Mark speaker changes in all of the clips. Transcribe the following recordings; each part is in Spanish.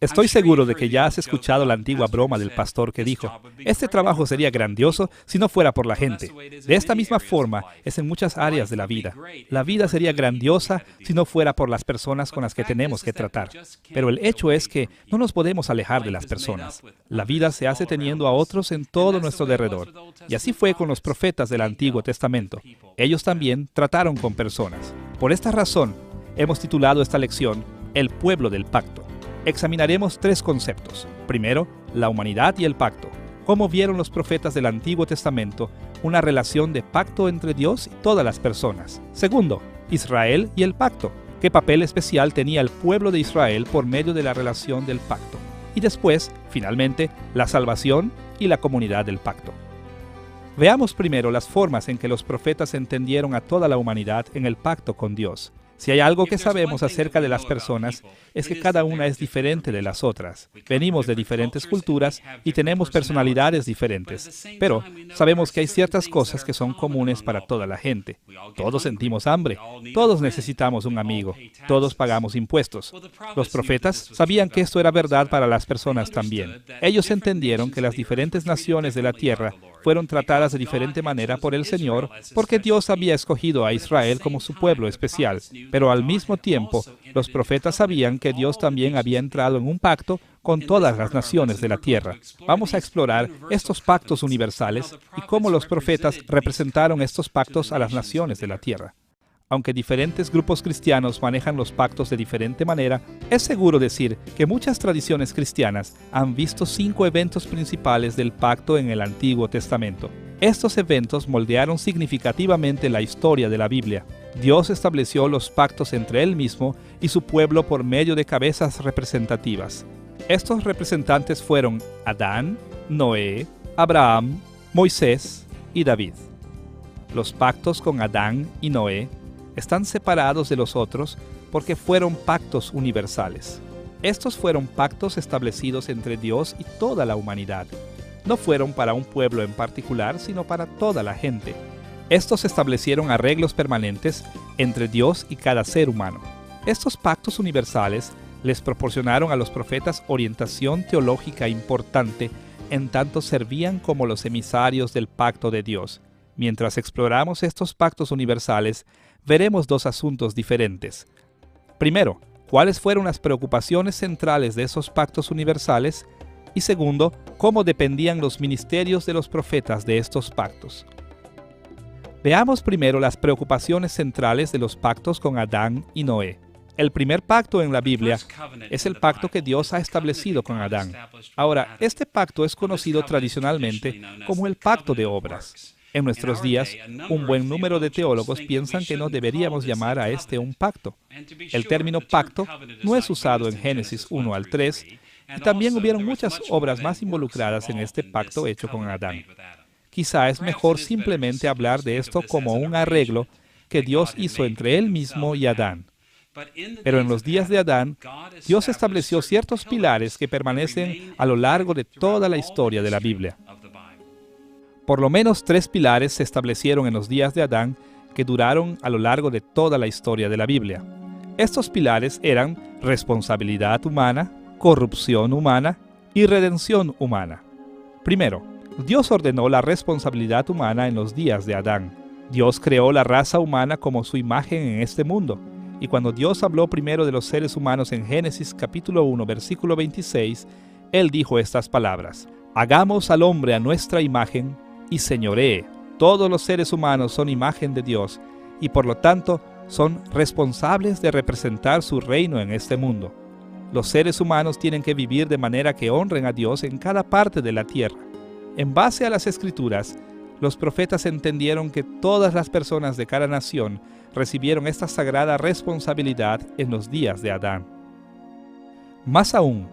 Speaker 1: Estoy seguro de que ya has escuchado la antigua broma del pastor que dijo, este trabajo sería grandioso si no fuera por la gente. De esta misma forma es en muchas áreas de la vida. La vida sería grandiosa si no fuera por las personas con las que tenemos que tratar. Pero el hecho es que no nos podemos alejar de las personas. La vida se hace teniendo a otros en todo nuestro derredor. Y así fue con los profetas del Antiguo Testamento. Ellos también trataron con personas. Por esta razón, hemos titulado esta lección, El pueblo del pacto. Examinaremos tres conceptos. Primero, la humanidad y el pacto. Cómo vieron los profetas del Antiguo Testamento una relación de pacto entre Dios y todas las personas. Segundo, Israel y el pacto. ¿Qué papel especial tenía el pueblo de Israel por medio de la relación del pacto? Y después, finalmente, la salvación y la comunidad del pacto. Veamos primero las formas en que los profetas entendieron a toda la humanidad en el pacto con Dios. Si hay algo que sabemos acerca de las personas, es que cada una es diferente de las otras. Venimos de diferentes culturas y tenemos personalidades diferentes, pero sabemos que hay ciertas cosas que son comunes para toda la gente. Todos sentimos hambre, todos necesitamos un amigo, todos pagamos impuestos. Los profetas sabían que esto era verdad para las personas también. Ellos entendieron que las diferentes naciones de la tierra fueron tratadas de diferente manera por el Señor, porque Dios había escogido a Israel como su pueblo especial. Pero al mismo tiempo, los profetas sabían que Dios también había entrado en un pacto con todas las naciones de la tierra. Vamos a explorar estos pactos universales y cómo los profetas representaron estos pactos a las naciones de la tierra. Aunque diferentes grupos cristianos manejan los pactos de diferente manera, es seguro decir que muchas tradiciones cristianas han visto 5 eventos principales del pacto en el Antiguo Testamento. Estos eventos moldearon significativamente la historia de la Biblia. Dios estableció los pactos entre Él mismo y su pueblo por medio de cabezas representativas. Estos representantes fueron Adán, Noé, Abraham, Moisés y David. Los pactos con Adán y Noé están separados de los otros porque fueron pactos universales. Estos fueron pactos establecidos entre Dios y toda la humanidad. No fueron para un pueblo en particular, sino para toda la gente. Estos establecieron arreglos permanentes entre Dios y cada ser humano. Estos pactos universales les proporcionaron a los profetas orientación teológica importante en tanto servían como los emisarios del pacto de Dios. Mientras exploramos estos pactos universales, veremos dos asuntos diferentes. Primero, cuáles fueron las preocupaciones centrales de esos pactos universales, y segundo, cómo dependían los ministerios de los profetas de estos pactos. Veamos primero las preocupaciones centrales de los pactos con Adán y Noé. El primer pacto en la Biblia es el pacto que Dios ha establecido con Adán. Ahora, este pacto es conocido tradicionalmente como el pacto de obras. En nuestros días, un buen número de teólogos piensan que no deberíamos llamar a este un pacto. El término pacto no es usado en Génesis 1 al 3, y también hubieron muchas obras más involucradas en este pacto hecho con Adán. Quizá es mejor simplemente hablar de esto como un arreglo que Dios hizo entre Él mismo y Adán. Pero en los días de Adán, Dios estableció ciertos pilares que permanecen a lo largo de toda la historia de la Biblia. Por lo menos 3 pilares se establecieron en los días de Adán que duraron a lo largo de toda la historia de la Biblia. Estos pilares eran responsabilidad humana, corrupción humana y redención humana. Primero, Dios ordenó la responsabilidad humana en los días de Adán. Dios creó la raza humana como su imagen en este mundo. Y cuando Dios habló primero de los seres humanos en Génesis capítulo 1, versículo 26, Él dijo estas palabras: «Hagamos al hombre a nuestra imagen y señoree». Todos los seres humanos son imagen de Dios y por lo tanto son responsables de representar su reino en este mundo. Los seres humanos tienen que vivir de manera que honren a Dios en cada parte de la tierra. En base a las Escrituras, los profetas entendieron que todas las personas de cada nación recibieron esta sagrada responsabilidad en los días de Adán. Más aún,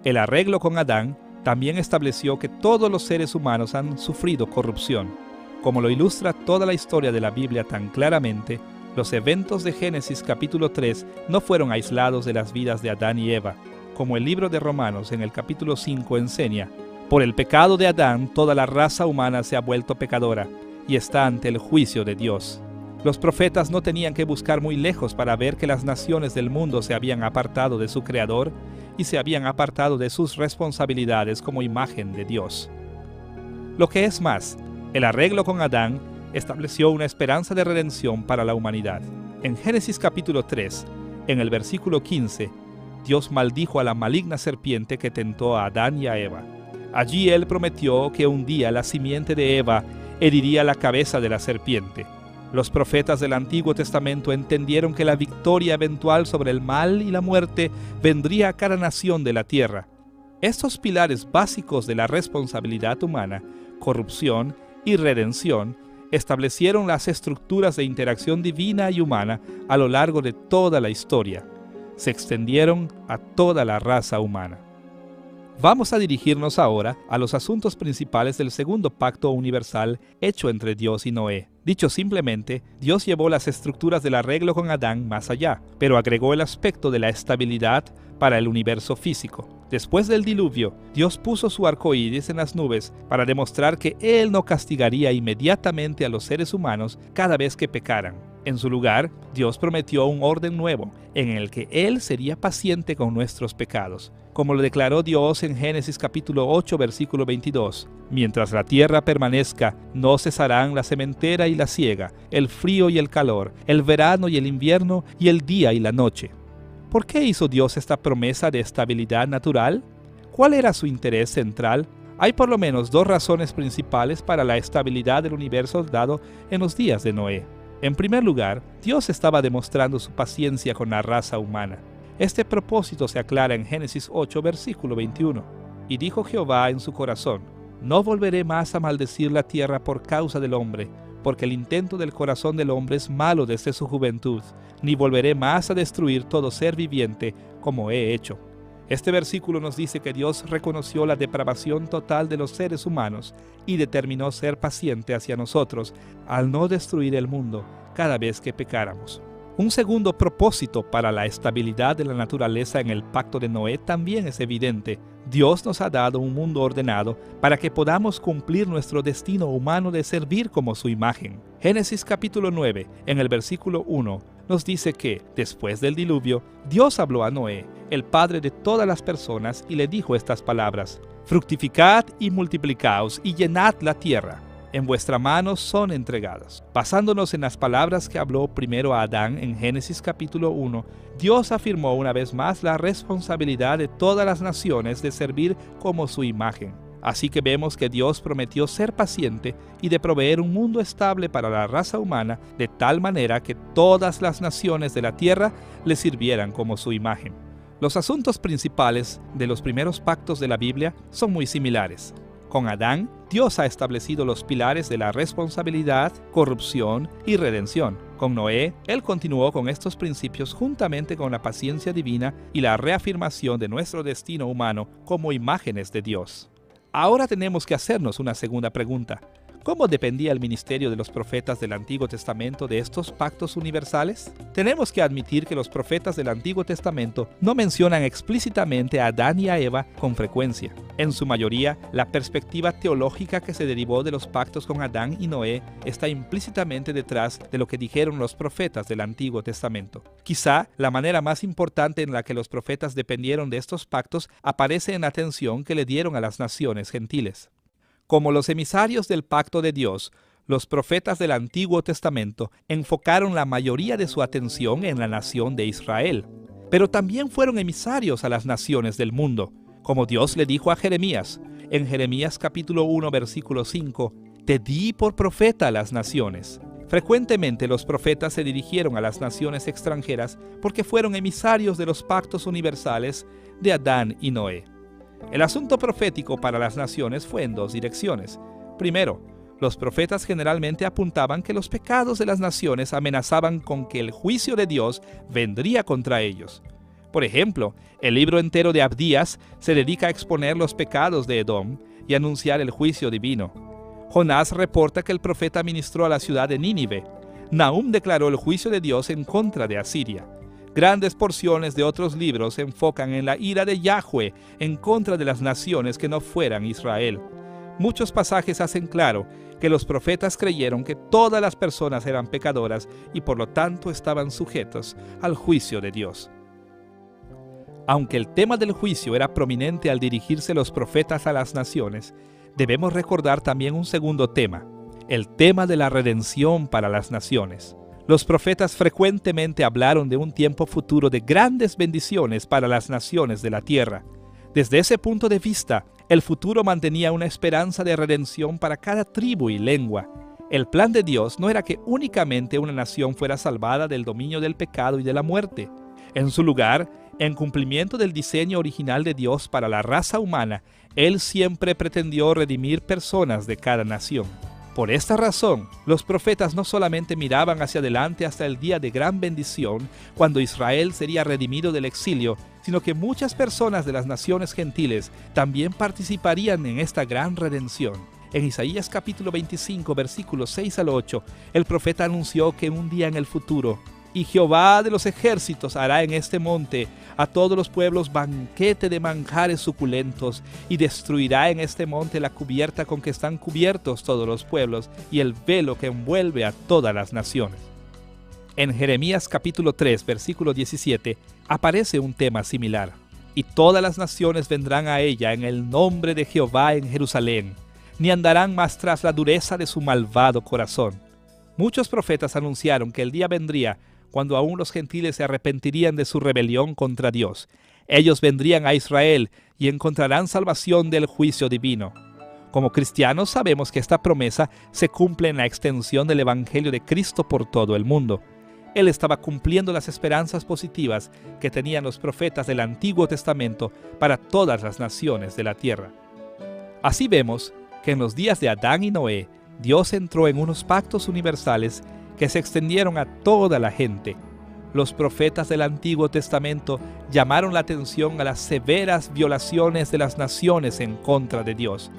Speaker 1: el arreglo con Adán también estableció que todos los seres humanos han sufrido corrupción. Como lo ilustra toda la historia de la Biblia tan claramente, los eventos de Génesis capítulo 3 no fueron aislados de las vidas de Adán y Eva. Como el libro de Romanos en el capítulo 5 enseña, por el pecado de Adán toda la raza humana se ha vuelto pecadora y está ante el juicio de Dios. Los profetas no tenían que buscar muy lejos para ver que las naciones del mundo se habían apartado de su Creador y se habían apartado de sus responsabilidades como imagen de Dios. Lo que es más, el arreglo con Adán estableció una esperanza de redención para la humanidad. En Génesis capítulo 3, en el versículo 15, Dios maldijo a la maligna serpiente que tentó a Adán y a Eva. Allí Él prometió que un día la simiente de Eva heriría la cabeza de la serpiente. Los profetas del Antiguo Testamento entendieron que la victoria eventual sobre el mal y la muerte vendría a cada nación de la tierra. Estos pilares básicos de la responsabilidad humana, corrupción y redención, establecieron las estructuras de interacción divina y humana a lo largo de toda la historia. Se extendieron a toda la raza humana. Vamos a dirigirnos ahora a los asuntos principales del segundo pacto universal hecho entre Dios y Noé. Dicho simplemente, Dios llevó las estructuras del arreglo con Adán más allá, pero agregó el aspecto de la estabilidad para el universo físico. Después del diluvio, Dios puso su arco iris en las nubes para demostrar que Él no castigaría inmediatamente a los seres humanos cada vez que pecaran. En su lugar, Dios prometió un orden nuevo, en el que Él sería paciente con nuestros pecados, como lo declaró Dios en Génesis capítulo 8, versículo 22. Mientras la tierra permanezca, no cesarán la sementera y la siega, el frío y el calor, el verano y el invierno, y el día y la noche. ¿Por qué hizo Dios esta promesa de estabilidad natural? ¿Cuál era su interés central? Hay por lo menos dos razones principales para la estabilidad del universo dado en los días de Noé. En primer lugar, Dios estaba demostrando su paciencia con la raza humana. Este propósito se aclara en Génesis 8, versículo 21. Y dijo Jehová en su corazón: no volveré más a maldecir la tierra por causa del hombre, porque el intento del corazón del hombre es malo desde su juventud, ni volveré más a destruir todo ser viviente como he hecho. Este versículo nos dice que Dios reconoció la depravación total de los seres humanos y determinó ser paciente hacia nosotros al no destruir el mundo cada vez que pecáramos. Un segundo propósito para la estabilidad de la naturaleza en el pacto de Noé también es evidente. Dios nos ha dado un mundo ordenado para que podamos cumplir nuestro destino humano de servir como su imagen. Génesis capítulo 9, en el versículo 1, nos dice que, después del diluvio, Dios habló a Noé, el padre de todas las personas, y le dijo estas palabras: fructificad y multiplicaos y llenad la tierra. En vuestra mano son entregadas. Basándonos en las palabras que habló primero a Adán en Génesis capítulo 1, Dios afirmó una vez más la responsabilidad de todas las naciones de servir como su imagen. Así que vemos que Dios prometió ser paciente y de proveer un mundo estable para la raza humana, de tal manera que todas las naciones de la tierra le sirvieran como su imagen. Los asuntos principales de los primeros pactos de la Biblia son muy similares. Con Adán, Dios ha establecido los pilares de la responsabilidad, corrupción y redención. Con Noé, Él continuó con estos principios juntamente con la paciencia divina y la reafirmación de nuestro destino humano como imágenes de Dios. Ahora tenemos que hacernos una segunda pregunta. ¿Cómo dependía el ministerio de los profetas del Antiguo Testamento de estos pactos universales? Tenemos que admitir que los profetas del Antiguo Testamento no mencionan explícitamente a Adán y a Eva con frecuencia. En su mayoría, la perspectiva teológica que se derivó de los pactos con Adán y Noé está implícitamente detrás de lo que dijeron los profetas del Antiguo Testamento. Quizá la manera más importante en la que los profetas dependieron de estos pactos aparece en la atención que le dieron a las naciones gentiles. Como los emisarios del pacto de Dios, los profetas del Antiguo Testamento enfocaron la mayoría de su atención en la nación de Israel, pero también fueron emisarios a las naciones del mundo, como Dios le dijo a Jeremías, en Jeremías capítulo 1, versículo 5, «Te di por profeta a las naciones». Frecuentemente los profetas se dirigieron a las naciones extranjeras porque fueron emisarios de los pactos universales de Adán y Noé. El asunto profético para las naciones fue en dos direcciones. Primero, los profetas generalmente apuntaban que los pecados de las naciones amenazaban con que el juicio de Dios vendría contra ellos. Por ejemplo, el libro entero de Abdías se dedica a exponer los pecados de Edom y anunciar el juicio divino. Jonás reporta que el profeta ministró a la ciudad de Nínive. Nahum declaró el juicio de Dios en contra de Asiria. Grandes porciones de otros libros se enfocan en la ira de Yahweh en contra de las naciones que no fueran Israel. Muchos pasajes hacen claro que los profetas creyeron que todas las personas eran pecadoras y por lo tanto estaban sujetos al juicio de Dios. Aunque el tema del juicio era prominente al dirigirse los profetas a las naciones, debemos recordar también un segundo tema, el tema de la redención para las naciones. Los profetas frecuentemente hablaron de un tiempo futuro de grandes bendiciones para las naciones de la tierra. Desde ese punto de vista, el futuro mantenía una esperanza de redención para cada tribu y lengua. El plan de Dios no era que únicamente una nación fuera salvada del dominio del pecado y de la muerte. En su lugar, en cumplimiento del diseño original de Dios para la raza humana, Él siempre pretendió redimir personas de cada nación. Por esta razón, los profetas no solamente miraban hacia adelante hasta el día de gran bendición, cuando Israel sería redimido del exilio, sino que muchas personas de las naciones gentiles también participarían en esta gran redención. En Isaías capítulo 25, versículos 6 al 8, el profeta anunció que un día en el futuro, y Jehová de los ejércitos hará en este monte a todos los pueblos banquete de manjares suculentos, y destruirá en este monte la cubierta con que están cubiertos todos los pueblos, y el velo que envuelve a todas las naciones. En Jeremías capítulo 3, versículo 17, aparece un tema similar. Y todas las naciones vendrán a ella en el nombre de Jehová en Jerusalén, ni andarán más tras la dureza de su malvado corazón. Muchos profetas anunciaron que el día vendría cuando aún los gentiles se arrepentirían de su rebelión contra Dios. Ellos vendrían a Israel y encontrarán salvación del juicio divino. Como cristianos sabemos que esta promesa se cumple en la extensión del Evangelio de Cristo por todo el mundo. Él estaba cumpliendo las esperanzas positivas que tenían los profetas del Antiguo Testamento para todas las naciones de la tierra. Así vemos que en los días de Adán y Noé, Dios entró en unos pactos universales que se extendieron a toda la gente. Los profetas del Antiguo Testamento llamaron la atención a las severas violaciones de las naciones en contra de Dios,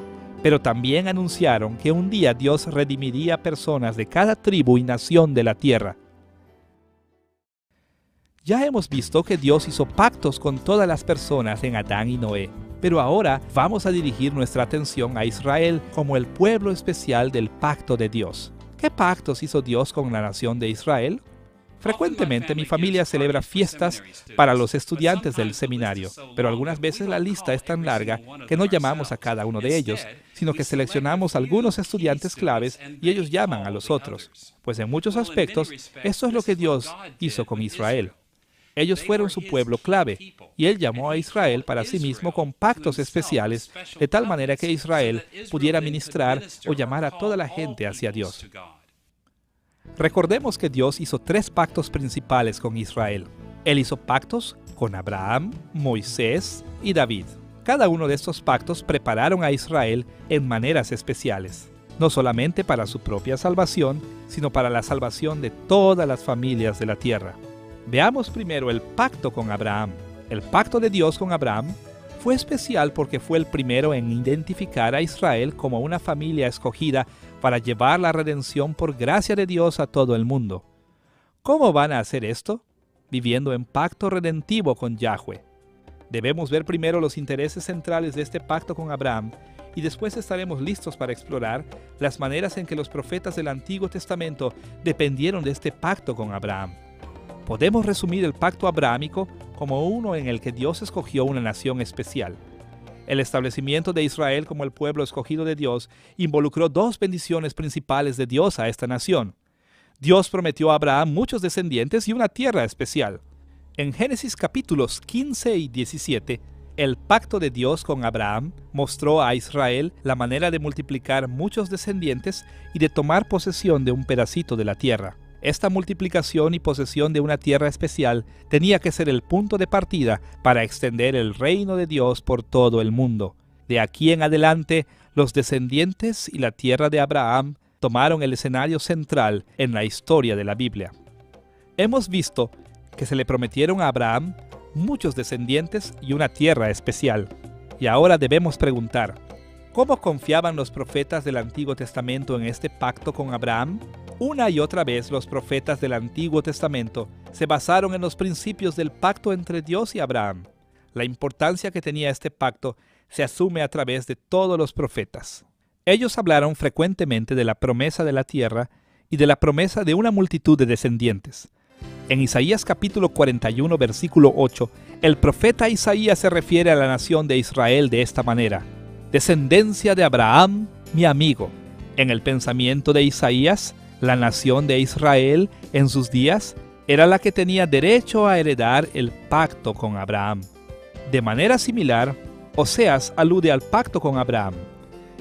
Speaker 1: pero también anunciaron que un día Dios redimiría personas de cada tribu y nación de la tierra. Ya hemos visto que Dios hizo pactos con todas las personas en Adán y Noé, pero ahora vamos a dirigir nuestra atención a Israel como el pueblo especial del pacto de Dios. ¿Qué pactos hizo Dios con la nación de Israel? Frecuentemente mi familia celebra fiestas para los estudiantes del seminario, pero algunas veces la lista es tan larga que no llamamos a cada uno de ellos, sino que seleccionamos algunos estudiantes claves y ellos llaman a los otros. Pues en muchos aspectos, esto es lo que Dios hizo con Israel. Ellos fueron su pueblo clave, y Él llamó a Israel para sí mismo con pactos especiales, de tal manera que Israel pudiera ministrar o llamar a toda la gente hacia Dios. Recordemos que Dios hizo 3 pactos principales con Israel. Él hizo pactos con Abraham, Moisés y David. Cada uno de estos pactos prepararon a Israel en maneras especiales, no solamente para su propia salvación, sino para la salvación de todas las familias de la tierra. Veamos primero el pacto con Abraham. El pacto de Dios con Abraham fue especial porque fue el primero en identificar a Israel como una familia escogida para llevar la redención por gracia de Dios a todo el mundo. ¿Cómo van a hacer esto? Viviendo en pacto redentivo con Yahweh. Debemos ver primero los intereses centrales de este pacto con Abraham y después estaremos listos para explorar las maneras en que los profetas del Antiguo Testamento dependieron de este pacto con Abraham. Podemos resumir el pacto abrahámico como uno en el que Dios escogió una nación especial. El establecimiento de Israel como el pueblo escogido de Dios involucró 2 bendiciones principales de Dios a esta nación. Dios prometió a Abraham muchos descendientes y una tierra especial. En Génesis capítulos 15 y 17, el pacto de Dios con Abraham mostró a Israel la manera de multiplicar muchos descendientes y de tomar posesión de un pedacito de la tierra. Esta multiplicación y posesión de una tierra especial tenía que ser el punto de partida para extender el reino de Dios por todo el mundo. De aquí en adelante, los descendientes y la tierra de Abraham tomaron el escenario central en la historia de la Biblia. Hemos visto que se le prometieron a Abraham muchos descendientes y una tierra especial. Y ahora debemos preguntar, ¿cómo confiaban los profetas del Antiguo Testamento en este pacto con Abraham? Una y otra vez los profetas del Antiguo Testamento se basaron en los principios del pacto entre Dios y Abraham. La importancia que tenía este pacto se asume a través de todos los profetas. Ellos hablaron frecuentemente de la promesa de la tierra y de la promesa de una multitud de descendientes. En Isaías capítulo 41, versículo 8, El profeta Isaías se refiere a la nación de Israel de esta manera: descendencia de Abraham, mi amigo. En el pensamiento de Isaías, la nación de Israel en sus días era la que tenía derecho a heredar el pacto con Abraham. De manera similar, Oseas alude al pacto con Abraham.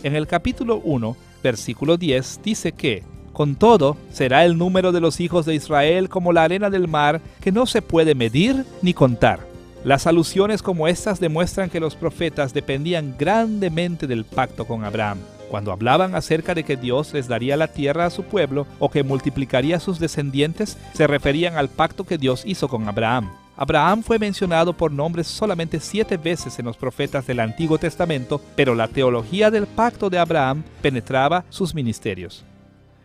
Speaker 1: En el capítulo 1, versículo 10, dice que, con todo, será el número de los hijos de Israel como la arena del mar, que no se puede medir ni contar. Las alusiones como estas demuestran que los profetas dependían grandemente del pacto con Abraham. Cuando hablaban acerca de que Dios les daría la tierra a su pueblo o que multiplicaría sus descendientes, se referían al pacto que Dios hizo con Abraham. Abraham fue mencionado por nombre solamente 7 veces en los profetas del Antiguo Testamento, pero la teología del pacto de Abraham penetraba sus ministerios.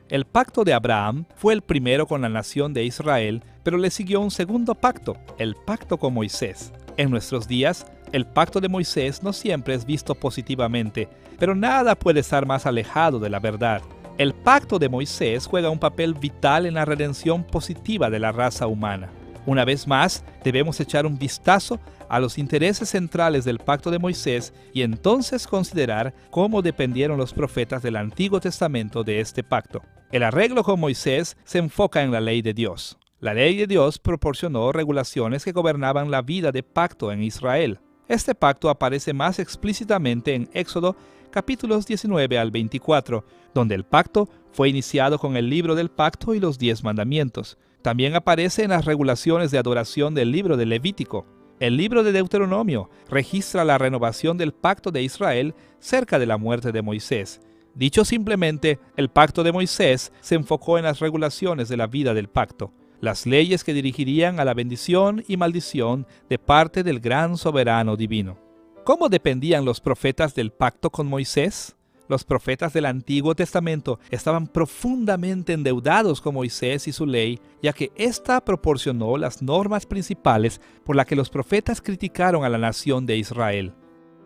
Speaker 1: El pacto de Abraham fue el primero con la nación de Israel, pero le siguió un segundo pacto, el pacto con Moisés. En nuestros días, el pacto de Moisés no siempre es visto positivamente, pero nada puede estar más alejado de la verdad. El pacto de Moisés juega un papel vital en la redención positiva de la raza humana. Una vez más, debemos echar un vistazo a los intereses centrales del pacto de Moisés y entonces considerar cómo dependieron los profetas del Antiguo Testamento de este pacto. El arreglo con Moisés se enfoca en la ley de Dios. La ley de Dios proporcionó regulaciones que gobernaban la vida de pacto en Israel. Este pacto aparece más explícitamente en Éxodo capítulos 19 al 24, donde el pacto fue iniciado con el libro del pacto y los 10 mandamientos. También aparece en las regulaciones de adoración del libro de Levítico. El libro de Deuteronomio registra la renovación del pacto de Israel cerca de la muerte de Moisés. Dicho simplemente, el pacto de Moisés se enfocó en las regulaciones de la vida del pacto, las leyes que dirigirían a la bendición y maldición de parte del gran soberano divino. ¿Cómo dependían los profetas del pacto con Moisés? Los profetas del Antiguo Testamento estaban profundamente endeudados con Moisés y su ley, ya que ésta proporcionó las normas principales por las que los profetas criticaron a la nación de Israel.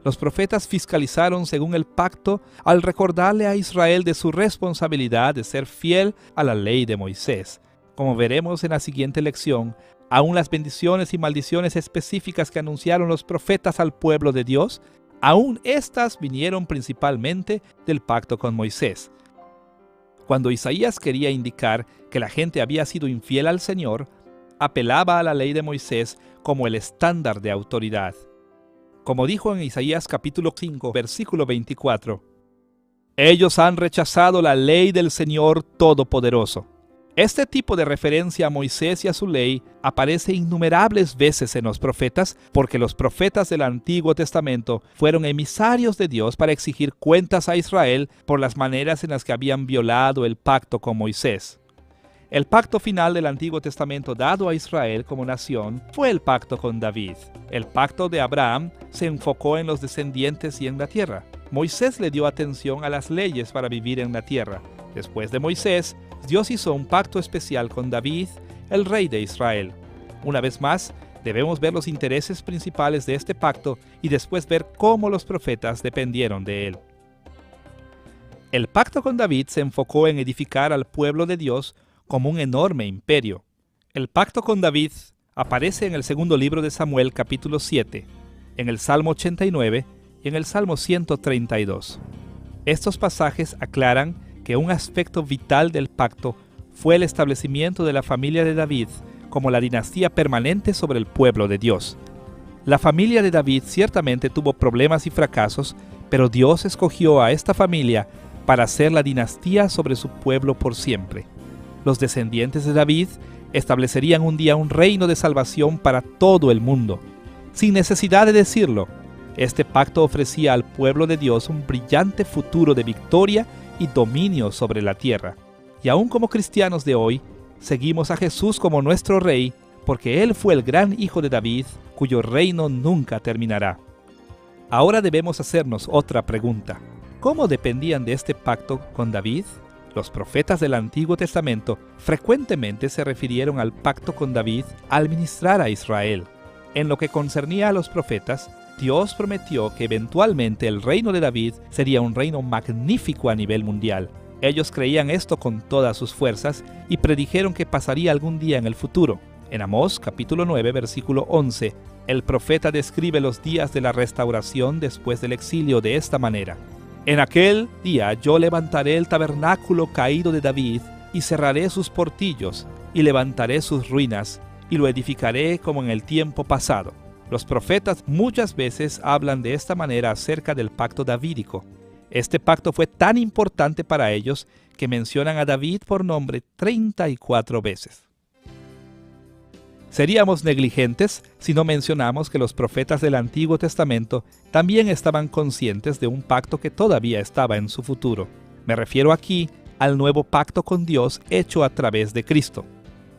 Speaker 1: Los profetas fiscalizaron según el pacto al recordarle a Israel de su responsabilidad de ser fiel a la ley de Moisés. Como veremos en la siguiente lección, aún las bendiciones y maldiciones específicas que anunciaron los profetas al pueblo de Dios, aún estas vinieron principalmente del pacto con Moisés. Cuando Isaías quería indicar que la gente había sido infiel al Señor, apelaba a la ley de Moisés como el estándar de autoridad. Como dijo en Isaías capítulo 5, versículo 24, «Ellos han rechazado la ley del Señor Todopoderoso». Este tipo de referencia a Moisés y a su ley aparece innumerables veces en los profetas, porque los profetas del Antiguo Testamento fueron emisarios de Dios para exigir cuentas a Israel por las maneras en las que habían violado el pacto con Moisés. El pacto final del Antiguo Testamento dado a Israel como nación fue el pacto con David. El pacto de Abraham se enfocó en los descendientes y en la tierra. Moisés le dio atención a las leyes para vivir en la tierra. Después de Moisés, Dios hizo un pacto especial con David, el rey de Israel. Una vez más, debemos ver los intereses principales de este pacto y después ver cómo los profetas dependieron de él. El pacto con David se enfocó en edificar al pueblo de Dios como un enorme imperio. El pacto con David aparece en el segundo libro de Samuel, capítulo 7, en el Salmo 89 y en el Salmo 132. Estos pasajes aclaran que un aspecto vital del pacto fue el establecimiento de la familia de David como la dinastía permanente sobre el pueblo de Dios. La familia de David ciertamente tuvo problemas y fracasos, pero Dios escogió a esta familia para ser la dinastía sobre su pueblo por siempre. Los descendientes de David establecerían un día un reino de salvación para todo el mundo. Sin necesidad de decirlo, este pacto ofrecía al pueblo de Dios un brillante futuro de victoria y dominio sobre la tierra. Y aún como cristianos de hoy, seguimos a Jesús como nuestro Rey, porque Él fue el gran hijo de David, cuyo reino nunca terminará. Ahora debemos hacernos otra pregunta. ¿Cómo dependían de este pacto con David? Los profetas del Antiguo Testamento frecuentemente se refirieron al pacto con David al ministrar a Israel. En lo que concernía a los profetas, Dios prometió que eventualmente el reino de David sería un reino magnífico a nivel mundial. Ellos creían esto con todas sus fuerzas y predijeron que pasaría algún día en el futuro. En Amós capítulo 9 versículo 11, El profeta describe los días de la restauración después del exilio de esta manera: en aquel día yo levantaré el tabernáculo caído de David, y cerraré sus portillos, y levantaré sus ruinas, y lo edificaré como en el tiempo pasado. Los profetas muchas veces hablan de esta manera acerca del pacto davídico. Este pacto fue tan importante para ellos que mencionan a David por nombre 34 veces. Seríamos negligentes si no mencionamos que los profetas del Antiguo Testamento también estaban conscientes de un pacto que todavía estaba en su futuro. Me refiero aquí al nuevo pacto con Dios hecho a través de Cristo.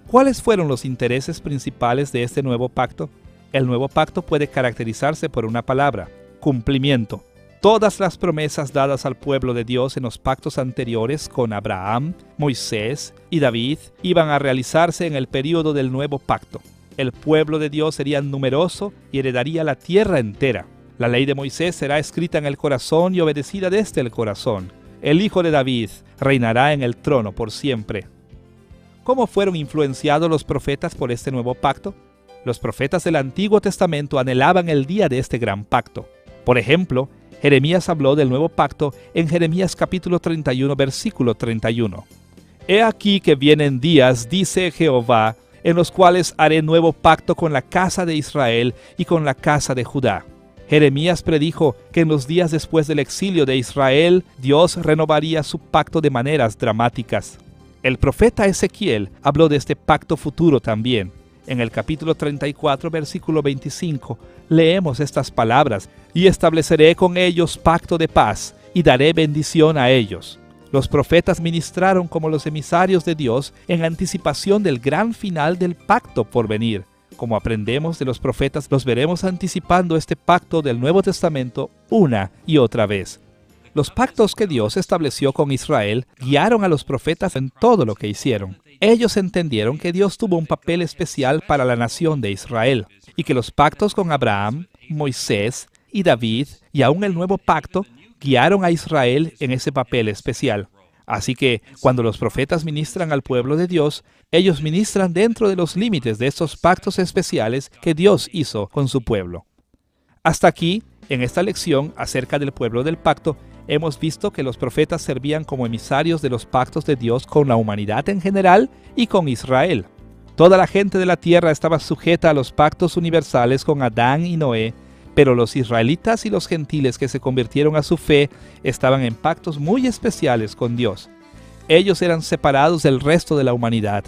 Speaker 1: ¿Cuáles fueron los intereses principales de este nuevo pacto? El nuevo pacto puede caracterizarse por una palabra: cumplimiento. Todas las promesas dadas al pueblo de Dios en los pactos anteriores con Abraham, Moisés y David iban a realizarse en el período del nuevo pacto. El pueblo de Dios sería numeroso y heredaría la tierra entera. La ley de Moisés será escrita en el corazón y obedecida desde el corazón. El hijo de David reinará en el trono por siempre. ¿Cómo fueron influenciados los profetas por este nuevo pacto? Los profetas del Antiguo Testamento anhelaban el día de este gran pacto. Por ejemplo, Jeremías habló del nuevo pacto en Jeremías capítulo 31, versículo 31. He aquí que vienen días, dice Jehová, en los cuales haré nuevo pacto con la casa de Israel y con la casa de Judá. Jeremías predijo que en los días después del exilio de Israel, Dios renovaría su pacto de maneras dramáticas. El profeta Ezequiel habló de este pacto futuro también. En el capítulo 34, versículo 25, leemos estas palabras: y estableceré con ellos pacto de paz, y daré bendición a ellos. Los profetas ministraron como los emisarios de Dios en anticipación del gran final del pacto por venir. Como aprendemos de los profetas, los veremos anticipando este pacto del Nuevo Testamento una y otra vez. Los pactos que Dios estableció con Israel guiaron a los profetas en todo lo que hicieron. Ellos entendieron que Dios tuvo un papel especial para la nación de Israel, y que los pactos con Abraham, Moisés y David, y aún el nuevo pacto, guiaron a Israel en ese papel especial. Así que, cuando los profetas ministran al pueblo de Dios, ellos ministran dentro de los límites de estos pactos especiales que Dios hizo con su pueblo. Hasta aquí, en esta lección acerca del pueblo del pacto, hemos visto que los profetas servían como emisarios de los pactos de Dios con la humanidad en general y con Israel. Toda la gente de la tierra estaba sujeta a los pactos universales con Adán y Noé, pero los israelitas y los gentiles que se convirtieron a su fe estaban en pactos muy especiales con Dios. Ellos eran separados del resto de la humanidad.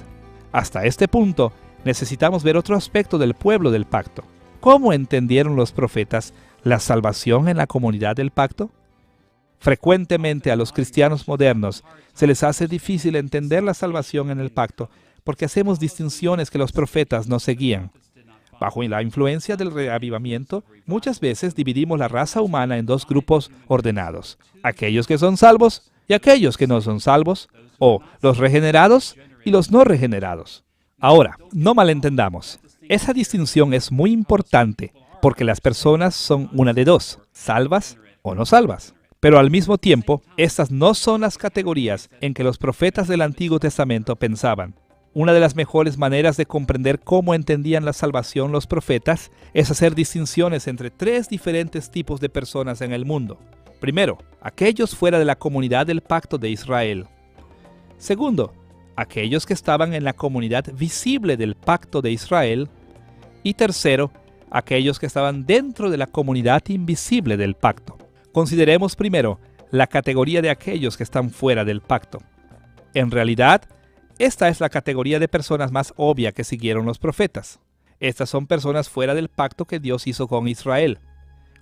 Speaker 1: Hasta este punto, necesitamos ver otro aspecto del pueblo del pacto. ¿Cómo entendieron los profetas la salvación en la comunidad del pacto? Frecuentemente a los cristianos modernos se les hace difícil entender la salvación en el pacto porque hacemos distinciones que los profetas no seguían. Bajo la influencia del reavivamiento, muchas veces dividimos la raza humana en dos grupos ordenados: aquellos que son salvos y aquellos que no son salvos, o los regenerados y los no regenerados. Ahora, no malentendamos. Esa distinción es muy importante porque las personas son una de dos: salvas o no salvas. Pero al mismo tiempo, estas no son las categorías en que los profetas del Antiguo Testamento pensaban. Una de las mejores maneras de comprender cómo entendían la salvación los profetas es hacer distinciones entre tres diferentes tipos de personas en el mundo. Primero, aquellos fuera de la comunidad del pacto de Israel. Segundo, aquellos que estaban en la comunidad visible del pacto de Israel. Y tercero, aquellos que estaban dentro de la comunidad invisible del pacto. Consideremos primero la categoría de aquellos que están fuera del pacto. En realidad, esta es la categoría de personas más obvia que siguieron los profetas. Estas son personas fuera del pacto que Dios hizo con Israel.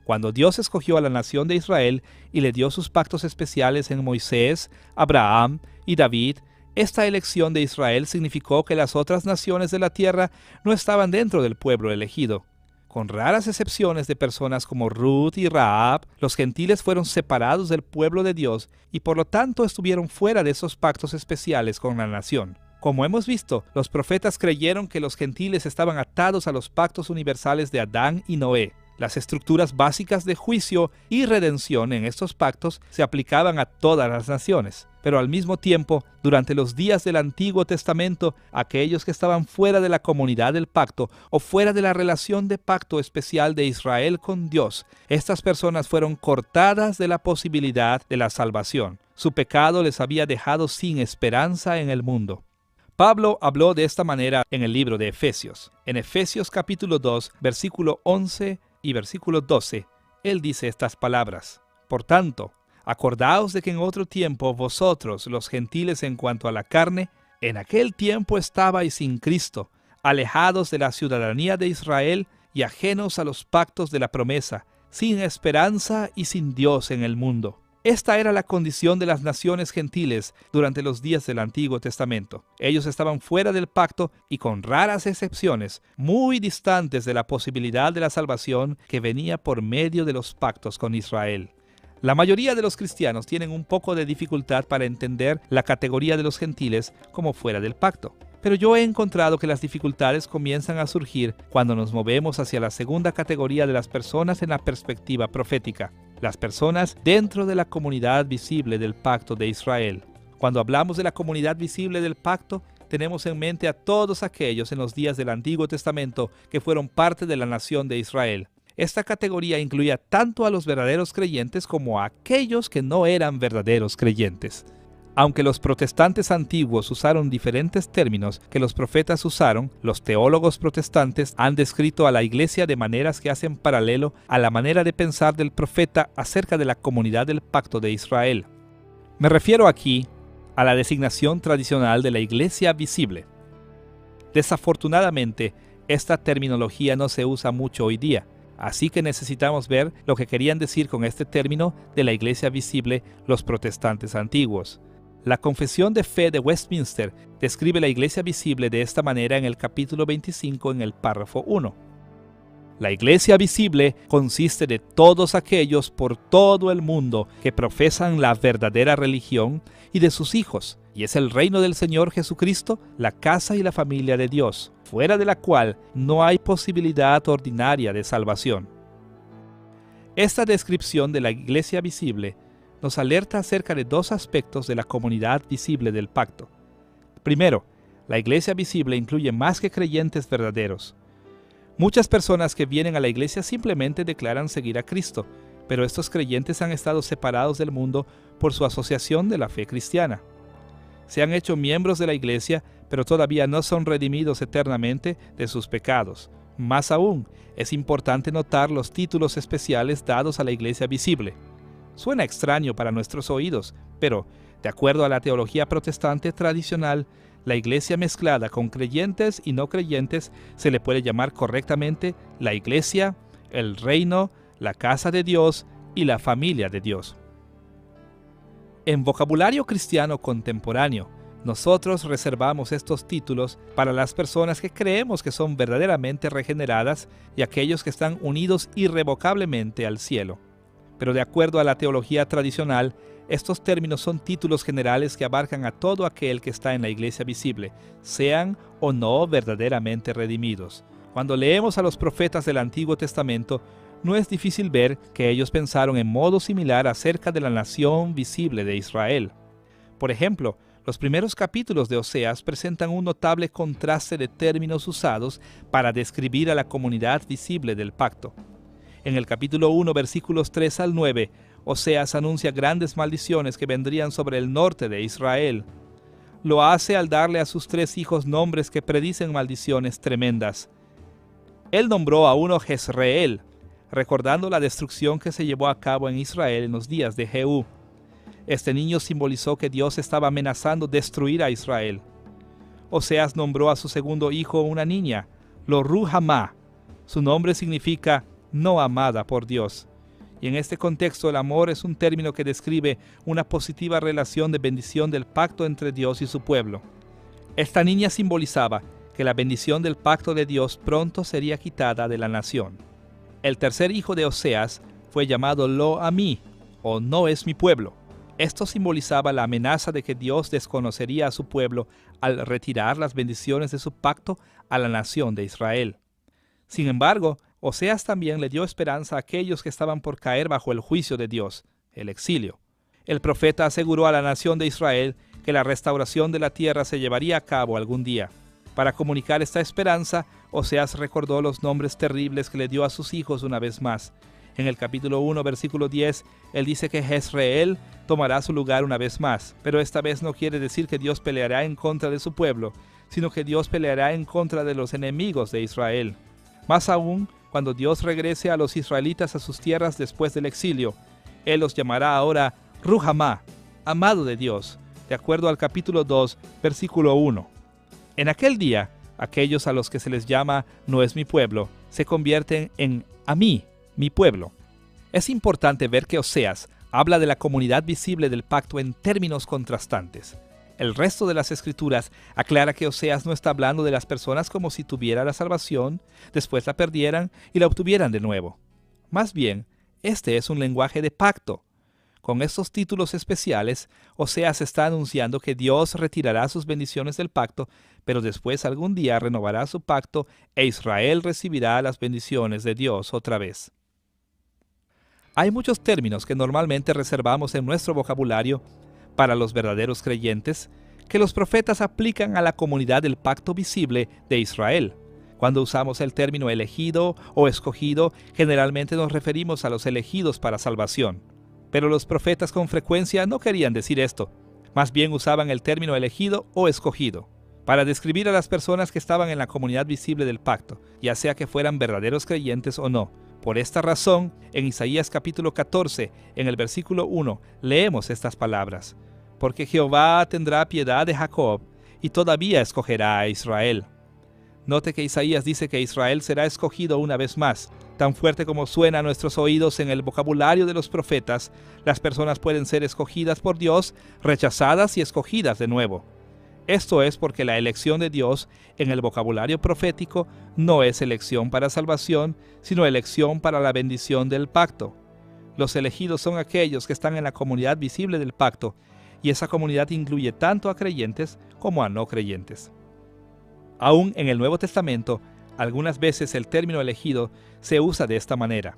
Speaker 1: Cuando Dios escogió a la nación de Israel y le dio sus pactos especiales en Moisés, Abraham y David, esta elección de Israel significó que las otras naciones de la tierra no estaban dentro del pueblo elegido. Con raras excepciones de personas como Ruth y Rahab, los gentiles fueron separados del pueblo de Dios y por lo tanto estuvieron fuera de esos pactos especiales con la nación. Como hemos visto, los profetas creyeron que los gentiles estaban atados a los pactos universales de Adán y Noé. Las estructuras básicas de juicio y redención en estos pactos se aplicaban a todas las naciones, pero al mismo tiempo, durante los días del Antiguo Testamento, aquellos que estaban fuera de la comunidad del pacto o fuera de la relación de pacto especial de Israel con Dios, estas personas fueron cortadas de la posibilidad de la salvación. Su pecado les había dejado sin esperanza en el mundo. Pablo habló de esta manera en el libro de Efesios. En Efesios capítulo 2, versículo 11 y versículo 12, él dice estas palabras: Por tanto, acordaos de que en otro tiempo vosotros, los gentiles en cuanto a la carne, en aquel tiempo estabais sin Cristo, alejados de la ciudadanía de Israel y ajenos a los pactos de la promesa, sin esperanza y sin Dios en el mundo. Esta era la condición de las naciones gentiles durante los días del Antiguo Testamento. Ellos estaban fuera del pacto y, con raras excepciones, muy distantes de la posibilidad de la salvación que venía por medio de los pactos con Israel. La mayoría de los cristianos tienen un poco de dificultad para entender la categoría de los gentiles como fuera del pacto. Pero yo he encontrado que las dificultades comienzan a surgir cuando nos movemos hacia la segunda categoría de las personas en la perspectiva profética. Las personas dentro de la comunidad visible del pacto de Israel. Cuando hablamos de la comunidad visible del pacto, tenemos en mente a todos aquellos en los días del Antiguo Testamento que fueron parte de la nación de Israel. Esta categoría incluía tanto a los verdaderos creyentes como a aquellos que no eran verdaderos creyentes. Aunque los protestantes antiguos usaron diferentes términos que los profetas usaron, los teólogos protestantes han descrito a la iglesia de maneras que hacen paralelo a la manera de pensar del profeta acerca de la comunidad del pacto de Israel. Me refiero aquí a la designación tradicional de la iglesia visible. Desafortunadamente, esta terminología no se usa mucho hoy día, así que necesitamos ver lo que querían decir con este término de la iglesia visible los protestantes antiguos. La Confesión de Fe de Westminster describe la iglesia visible de esta manera en el capítulo 25 en el párrafo 1. La iglesia visible consiste de todos aquellos por todo el mundo que profesan la verdadera religión y de sus hijos, y es el reino del Señor Jesucristo, la casa y la familia de Dios, fuera de la cual no hay posibilidad ordinaria de salvación. Esta descripción de la iglesia visible nos alerta acerca de dos aspectos de la comunidad visible del pacto. Primero, la iglesia visible incluye más que creyentes verdaderos. Muchas personas que vienen a la iglesia simplemente declaran seguir a Cristo, pero estos creyentes han estado separados del mundo por su asociación de la fe cristiana. Se han hecho miembros de la iglesia, pero todavía no son redimidos eternamente de sus pecados. Más aún, es importante notar los títulos especiales dados a la iglesia visible. Suena extraño para nuestros oídos, pero, de acuerdo a la teología protestante tradicional, la iglesia mezclada con creyentes y no creyentes se le puede llamar correctamente la iglesia, el reino, la casa de Dios y la familia de Dios. En vocabulario cristiano contemporáneo, nosotros reservamos estos títulos para las personas que creemos que son verdaderamente regeneradas y aquellos que están unidos irrevocablemente al cielo. Pero de acuerdo a la teología tradicional, estos términos son títulos generales que abarcan a todo aquel que está en la iglesia visible, sean o no verdaderamente redimidos. Cuando leemos a los profetas del Antiguo Testamento, no es difícil ver que ellos pensaron en modo similar acerca de la nación visible de Israel. Por ejemplo, los primeros capítulos de Oseas presentan un notable contraste de términos usados para describir a la comunidad visible del pacto. En el capítulo 1, versículos 3 al 9, Oseas anuncia grandes maldiciones que vendrían sobre el norte de Israel. Lo hace al darle a sus 3 hijos nombres que predicen maldiciones tremendas. Él nombró a uno Jezreel, recordando la destrucción que se llevó a cabo en Israel en los días de Jehú. Este niño simbolizó que Dios estaba amenazando destruir a Israel. Oseas nombró a su segundo hijo una niña, Lo-Ruhamah. Su nombre significa no amada por Dios. Y en este contexto el amor es un término que describe una positiva relación de bendición del pacto entre Dios y su pueblo. Esta niña simbolizaba que la bendición del pacto de Dios pronto sería quitada de la nación. El tercer hijo de Oseas fue llamado Lo-Amí, o no es mi pueblo. Esto simbolizaba la amenaza de que Dios desconocería a su pueblo al retirar las bendiciones de su pacto a la nación de Israel. Sin embargo, Oseas también le dio esperanza a aquellos que estaban por caer bajo el juicio de Dios, el exilio. El profeta aseguró a la nación de Israel que la restauración de la tierra se llevaría a cabo algún día. Para comunicar esta esperanza, Oseas recordó los nombres terribles que le dio a sus hijos una vez más. En el capítulo 1, versículo 10, él dice que Jezreel tomará su lugar una vez más, pero esta vez no quiere decir que Dios peleará en contra de su pueblo, sino que Dios peleará en contra de los enemigos de Israel. Más aún, cuando Dios regrese a los israelitas a sus tierras después del exilio, Él los llamará ahora Ruhamá, amado de Dios, de acuerdo al capítulo 2, versículo 1. En aquel día, aquellos a los que se les llama no es mi pueblo, se convierten en a mí, mi pueblo. Es importante ver que Oseas habla de la comunidad visible del pacto en términos contrastantes. El resto de las escrituras aclara que Oseas no está hablando de las personas como si tuviera la salvación, después la perdieran y la obtuvieran de nuevo. Más bien, este es un lenguaje de pacto. Con estos títulos especiales, Oseas está anunciando que Dios retirará sus bendiciones del pacto, pero después algún día renovará su pacto e Israel recibirá las bendiciones de Dios otra vez. Hay muchos términos que normalmente reservamos en nuestro vocabulario para los verdaderos creyentes que los profetas aplican a la comunidad del pacto visible de Israel. Cuando usamos el término elegido o escogido, generalmente nos referimos a los elegidos para salvación. Pero los profetas con frecuencia no querían decir esto. Más bien usaban el término elegido o escogido para describir a las personas que estaban en la comunidad visible del pacto, ya sea que fueran verdaderos creyentes o no. Por esta razón, en Isaías capítulo 14, en el versículo 1, leemos estas palabras: porque Jehová tendrá piedad de Jacob, y todavía escogerá a Israel. Note que Isaías dice que Israel será escogido una vez más. Tan fuerte como suena a nuestros oídos en el vocabulario de los profetas, las personas pueden ser escogidas por Dios, rechazadas y escogidas de nuevo. Esto es porque la elección de Dios en el vocabulario profético no es elección para salvación, sino elección para la bendición del pacto. Los elegidos son aquellos que están en la comunidad visible del pacto, y esa comunidad incluye tanto a creyentes como a no creyentes. Aún en el Nuevo Testamento, algunas veces el término elegido se usa de esta manera.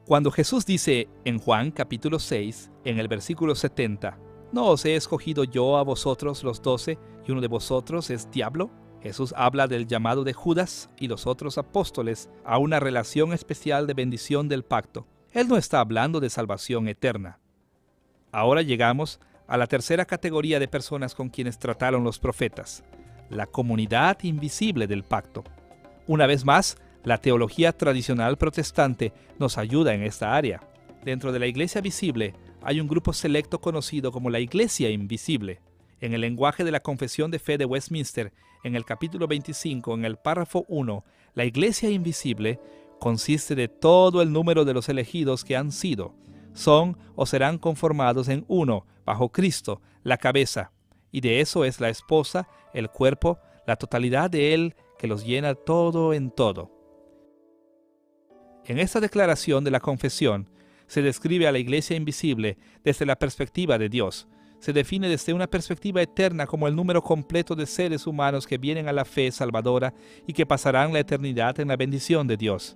Speaker 1: Cuando Jesús dice en Juan capítulo 6, en el versículo 70, ¿no os he escogido yo a vosotros los 12 y uno de vosotros es diablo? Jesús habla del llamado de Judas y los otros apóstoles a una relación especial de bendición del pacto. Él no está hablando de salvación eterna. Ahora llegamos a la tercera categoría de personas con quienes trataron los profetas: la comunidad invisible del pacto. Una vez más, la teología tradicional protestante nos ayuda en esta área. Dentro de la iglesia visible hay un grupo selecto conocido como la iglesia invisible. En el lenguaje de la Confesión de Fe de Westminster, en el capítulo 25, en el párrafo 1, la iglesia invisible consiste de todo el número de los elegidos que han sido, son o serán conformados en uno, bajo Cristo, la cabeza, y de eso es la esposa, el cuerpo, la totalidad de Él que los llena todo en todo. En esta declaración de la confesión se describe a la iglesia invisible desde la perspectiva de Dios. Se define desde una perspectiva eterna como el número completo de seres humanos que vienen a la fe salvadora y que pasarán la eternidad en la bendición de Dios.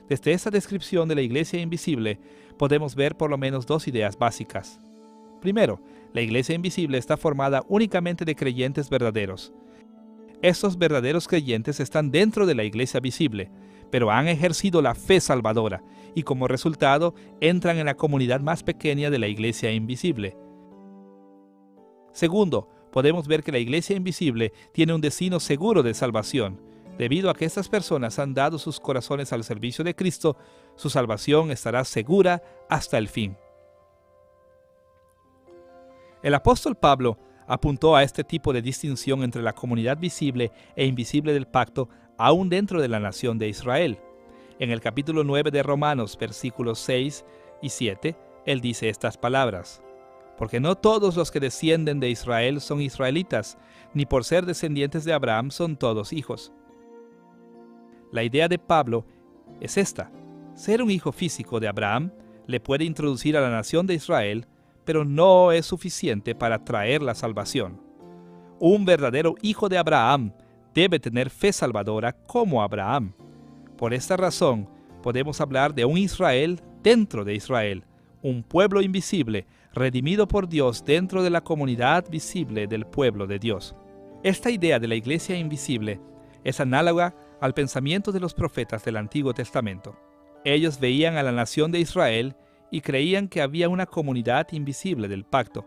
Speaker 1: Desde esta descripción de la iglesia invisible podemos ver por lo menos dos ideas básicas. Primero, la iglesia invisible está formada únicamente de creyentes verdaderos. Estos verdaderos creyentes están dentro de la iglesia visible, pero han ejercido la fe salvadora y como resultado entran en la comunidad más pequeña de la iglesia invisible. Segundo, podemos ver que la iglesia invisible tiene un destino seguro de salvación. Debido a que estas personas han dado sus corazones al servicio de Cristo, su salvación estará segura hasta el fin. El apóstol Pablo apuntó a este tipo de distinción entre la comunidad visible e invisible del pacto aún dentro de la nación de Israel. En el capítulo 9 de Romanos, versículos 6 y 7, él dice estas palabras: porque no todos los que descienden de Israel son israelitas, ni por ser descendientes de Abraham son todos hijos. La idea de Pablo es esta: ser un hijo físico de Abraham le puede introducir a la nación de Israel, pero no es suficiente para traer la salvación. Un verdadero hijo de Abraham debe tener fe salvadora como Abraham. Por esta razón, podemos hablar de un Israel dentro de Israel, un pueblo invisible, redimido por Dios dentro de la comunidad visible del pueblo de Dios. Esta idea de la iglesia invisible es análoga al pensamiento de los profetas del Antiguo Testamento. Ellos veían a la nación de Israel y creían que había una comunidad invisible del pacto.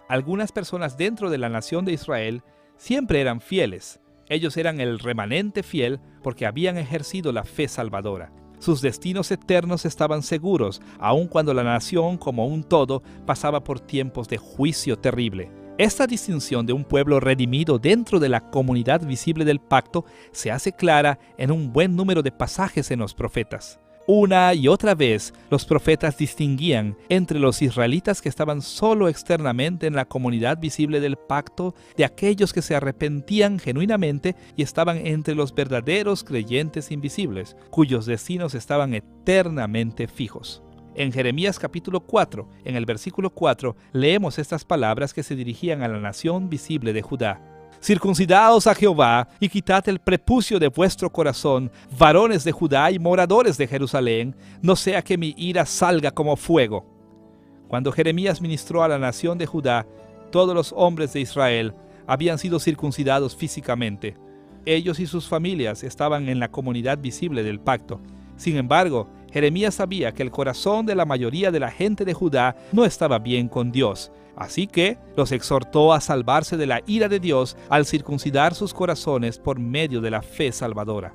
Speaker 1: Algunas personas dentro de la nación de Israel siempre eran fieles. Ellos eran el remanente fiel porque habían ejercido la fe salvadora. Sus destinos eternos estaban seguros, aun cuando la nación como un todo pasaba por tiempos de juicio terrible. Esta distinción de un pueblo redimido dentro de la comunidad visible del pacto se hace clara en un buen número de pasajes en los profetas. Una y otra vez, los profetas distinguían entre los israelitas que estaban solo externamente en la comunidad visible del pacto de aquellos que se arrepentían genuinamente y estaban entre los verdaderos creyentes invisibles, cuyos destinos estaban eternamente fijos. En Jeremías capítulo 4, en el versículo 4, leemos estas palabras que se dirigían a la nación visible de Judá. Circuncidaos a Jehová y quitad el prepucio de vuestro corazón, varones de Judá y moradores de Jerusalén, no sea que mi ira salga como fuego. Cuando Jeremías ministró a la nación de Judá, todos los hombres de Israel habían sido circuncidados físicamente. Ellos y sus familias estaban en la comunidad visible del pacto. Sin embargo, Jeremías sabía que el corazón de la mayoría de la gente de Judá no estaba bien con Dios. Así que los exhortó a salvarse de la ira de Dios al circuncidar sus corazones por medio de la fe salvadora.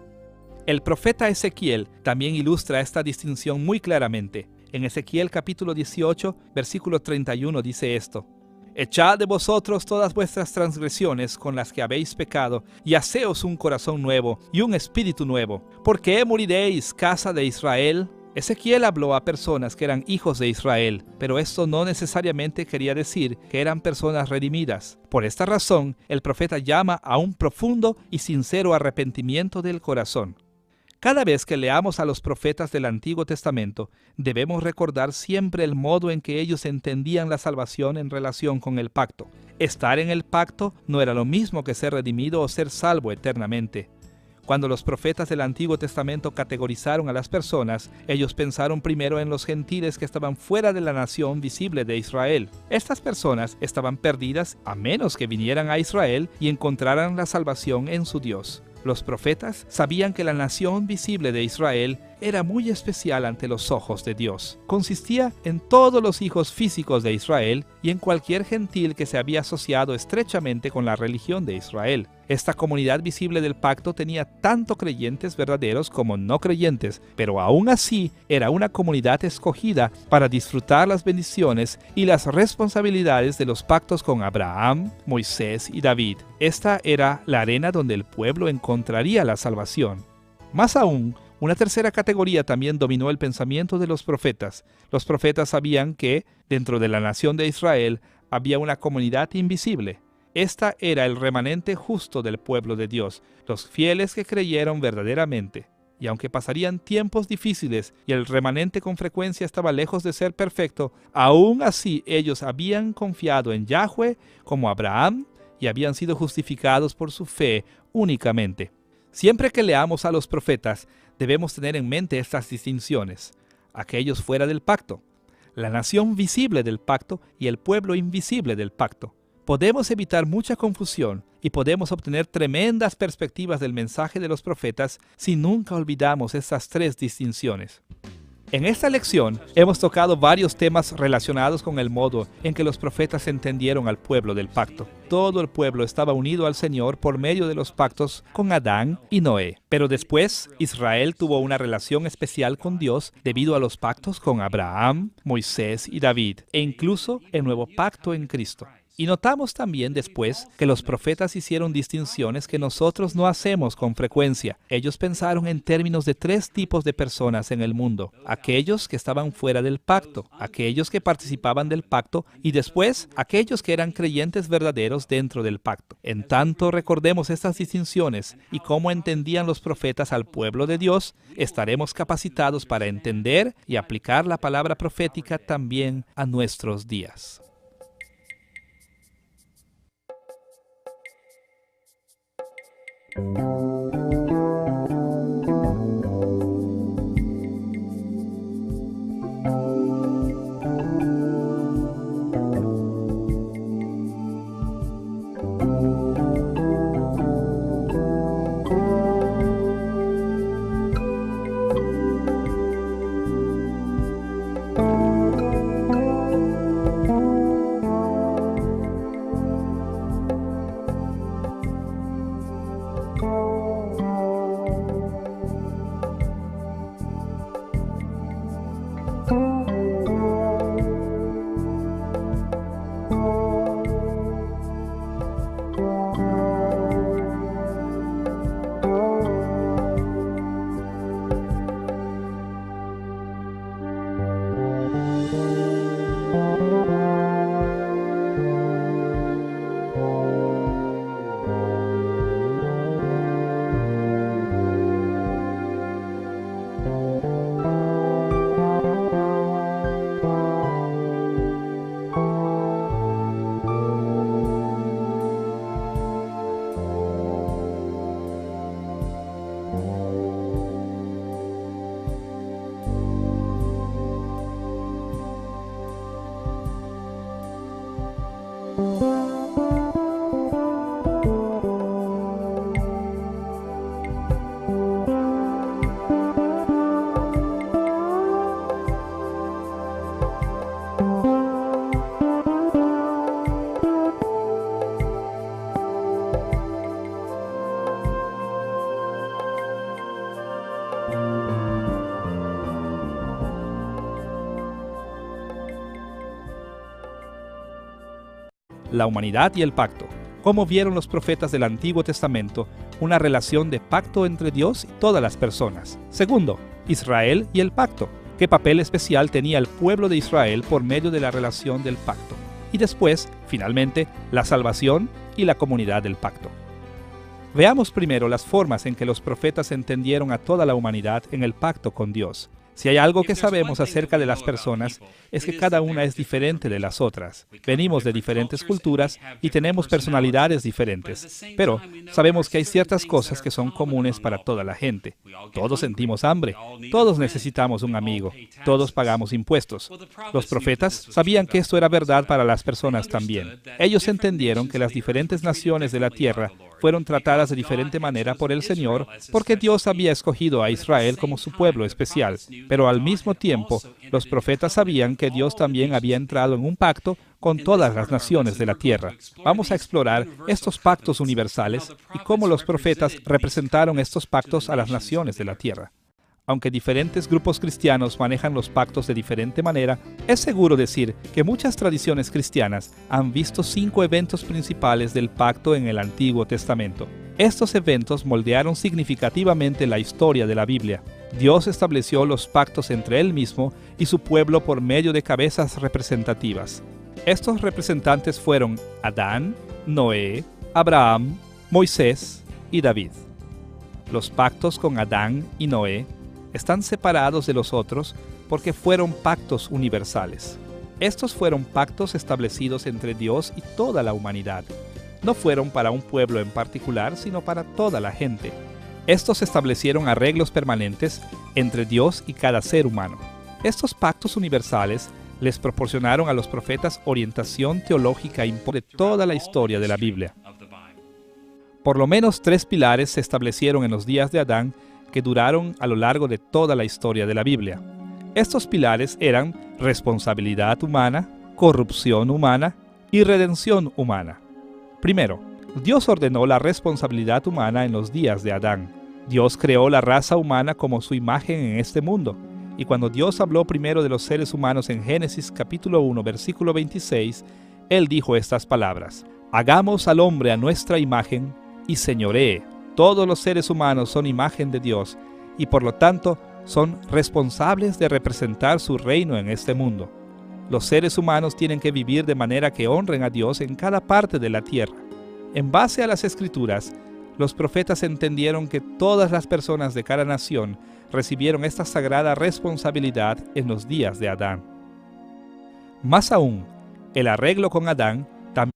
Speaker 1: El profeta Ezequiel también ilustra esta distinción muy claramente. En Ezequiel capítulo 18, versículo 31 dice esto: Echad de vosotros todas vuestras transgresiones con las que habéis pecado, y haceos un corazón nuevo y un espíritu nuevo. ¿Por qué moriréis, casa de Israel? Ezequiel habló a personas que eran hijos de Israel, pero esto no necesariamente quería decir que eran personas redimidas. Por esta razón, el profeta llama a un profundo y sincero arrepentimiento del corazón. Cada vez que leamos a los profetas del Antiguo Testamento, debemos recordar siempre el modo en que ellos entendían la salvación en relación con el pacto. Estar en el pacto no era lo mismo que ser redimido o ser salvo eternamente. Cuando los profetas del Antiguo Testamento categorizaron a las personas, ellos pensaron primero en los gentiles que estaban fuera de la nación visible de Israel. Estas personas estaban perdidas a menos que vinieran a Israel y encontraran la salvación en su Dios. Los profetas sabían que la nación visible de Israel era muy especial ante los ojos de Dios. Consistía en todos los hijos físicos de Israel y en cualquier gentil que se había asociado estrechamente con la religión de Israel. Esta comunidad visible del pacto tenía tanto creyentes verdaderos como no creyentes, pero aún así era una comunidad escogida para disfrutar las bendiciones y las responsabilidades de los pactos con Abraham, Moisés y David. Esta era la arena donde el pueblo encontraría la salvación. Más aún, una tercera categoría también dominó el pensamiento de los profetas. Los profetas sabían que, dentro de la nación de Israel, había una comunidad invisible. Esta era el remanente justo del pueblo de Dios, los fieles que creyeron verdaderamente. Y aunque pasarían tiempos difíciles y el remanente con frecuencia estaba lejos de ser perfecto, aún así ellos habían confiado en Yahweh como Abraham y habían sido justificados por su fe únicamente. Siempre que leamos a los profetas, debemos tener en mente estas distinciones: aquellos fuera del pacto, la nación visible del pacto y el pueblo invisible del pacto. Podemos evitar mucha confusión y podemos obtener tremendas perspectivas del mensaje de los profetas si nunca olvidamos estas tres distinciones. En esta lección hemos tocado varios temas relacionados con el modo en que los profetas entendieron al pueblo del pacto. Todo el pueblo estaba unido al Señor por medio de los pactos con Adán y Noé. Pero después, Israel tuvo una relación especial con Dios debido a los pactos con Abraham, Moisés y David, e incluso el nuevo pacto en Cristo. Y notamos también después que los profetas hicieron distinciones que nosotros no hacemos con frecuencia. Ellos pensaron en términos de tres tipos de personas en el mundo: aquellos que estaban fuera del pacto, aquellos que participaban del pacto y después aquellos que eran creyentes verdaderos dentro del pacto. En tanto recordemos estas distinciones y cómo entendían los profetas al pueblo de Dios, estaremos capacitados para entender y aplicar la palabra profética también a nuestros días. La humanidad y el pacto. ¿Cómo vieron los profetas del Antiguo Testamento una relación de pacto entre Dios y todas las personas? Segundo, Israel y el pacto. ¿Qué papel especial tenía el pueblo de Israel por medio de la relación del pacto? Y después, finalmente, la salvación y la comunidad del pacto. Veamos primero las formas en que los profetas entendieron a toda la humanidad en el pacto con Dios. Si hay algo que sabemos acerca de las personas, es que cada una es diferente de las otras. Venimos de diferentes culturas y tenemos personalidades diferentes, pero sabemos que hay ciertas cosas que son comunes para toda la gente. Todos sentimos hambre, todos necesitamos un amigo, todos pagamos impuestos. Los profetas sabían que esto era verdad para las personas también. Ellos entendieron que las diferentes naciones de la tierra fueron tratadas de diferente manera por el Señor, porque Dios había escogido a Israel como su pueblo especial. Pero al mismo tiempo, los profetas sabían que Dios también había entrado en un pacto con todas las naciones de la tierra. Vamos a explorar estos pactos universales y cómo los profetas representaron estos pactos a las naciones de la tierra. Aunque diferentes grupos cristianos manejan los pactos de diferente manera, es seguro decir que muchas tradiciones cristianas han visto 5 eventos principales del pacto en el Antiguo Testamento. Estos eventos moldearon significativamente la historia de la Biblia. Dios estableció los pactos entre Él mismo y su pueblo por medio de cabezas representativas. Estos representantes fueron Adán, Noé, Abraham, Moisés y David. Los pactos con Adán y Noé están separados de los otros porque fueron pactos universales. Estos fueron pactos establecidos entre Dios y toda la humanidad. No fueron para un pueblo en particular, sino para toda la gente. Estos establecieron arreglos permanentes entre Dios y cada ser humano. Estos pactos universales les proporcionaron a los profetas orientación teológica de toda la historia de la Biblia. Por lo menos 3 pilares se establecieron en los días de Adán que duraron a lo largo de toda la historia de la Biblia. Estos pilares eran responsabilidad humana, corrupción humana y redención humana. Primero, Dios ordenó la responsabilidad humana en los días de Adán. Dios creó la raza humana como su imagen en este mundo. Y cuando Dios habló primero de los seres humanos en Génesis capítulo 1, versículo 26, Él dijo estas palabras: «Hagamos al hombre a nuestra imagen y señoree». Todos los seres humanos son imagen de Dios y por lo tanto son responsables de representar su reino en este mundo. Los seres humanos tienen que vivir de manera que honren a Dios en cada parte de la tierra. En base a las Escrituras, los profetas entendieron que todas las personas de cada nación recibieron esta sagrada responsabilidad en los días de Adán. Más aún, el arreglo con Adán también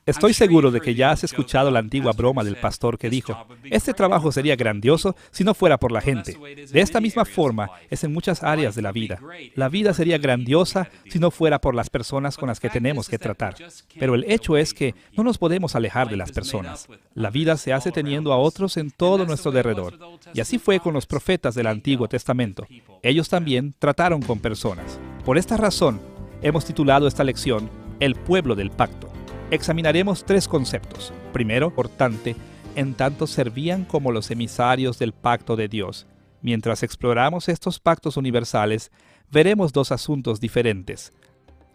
Speaker 1: Estoy seguro de que ya has escuchado la antigua broma del pastor que dijo: este trabajo sería grandioso si no fuera por la gente. De esta misma forma es en muchas áreas de la vida. La vida sería grandiosa si no fuera por las personas con las que tenemos que tratar. Pero el hecho es que no nos podemos alejar de las personas. La vida se hace teniendo a otros en todo nuestro derredor. Y así fue con los profetas del Antiguo Testamento. Ellos también trataron con personas. Por esta razón, hemos titulado esta lección El pueblo del pacto. Examinaremos 3 conceptos. Primero, importante, en tanto servían como los emisarios del pacto de Dios. Mientras exploramos estos pactos universales, veremos 2 asuntos diferentes.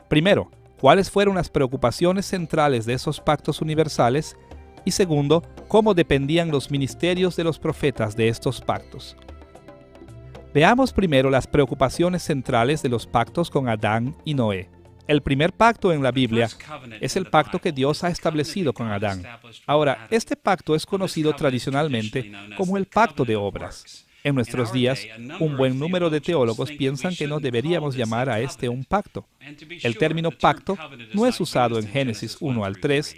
Speaker 1: Primero, cuáles fueron las preocupaciones centrales de esos pactos universales. Y segundo, cómo dependían los ministerios de los profetas de estos pactos. Veamos primero las preocupaciones centrales de los pactos con Adán y Noé. El primer pacto en la Biblia es el pacto que Dios ha establecido con Adán. Ahora, este pacto es conocido tradicionalmente como el pacto de obras. En nuestros días, un buen número de teólogos piensan que no deberíamos llamar a este un pacto. El término pacto no es usado en Génesis 1 al 3,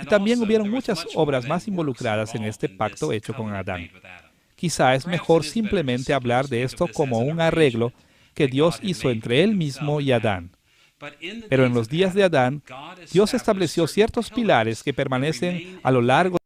Speaker 1: y también hubieron muchas obras más involucradas en este pacto hecho con Adán. Quizá es mejor simplemente hablar de esto como un arreglo que Dios hizo entre Él mismo y Adán. Pero en los días de Adán, Dios estableció ciertos pilares que permanecen a lo largo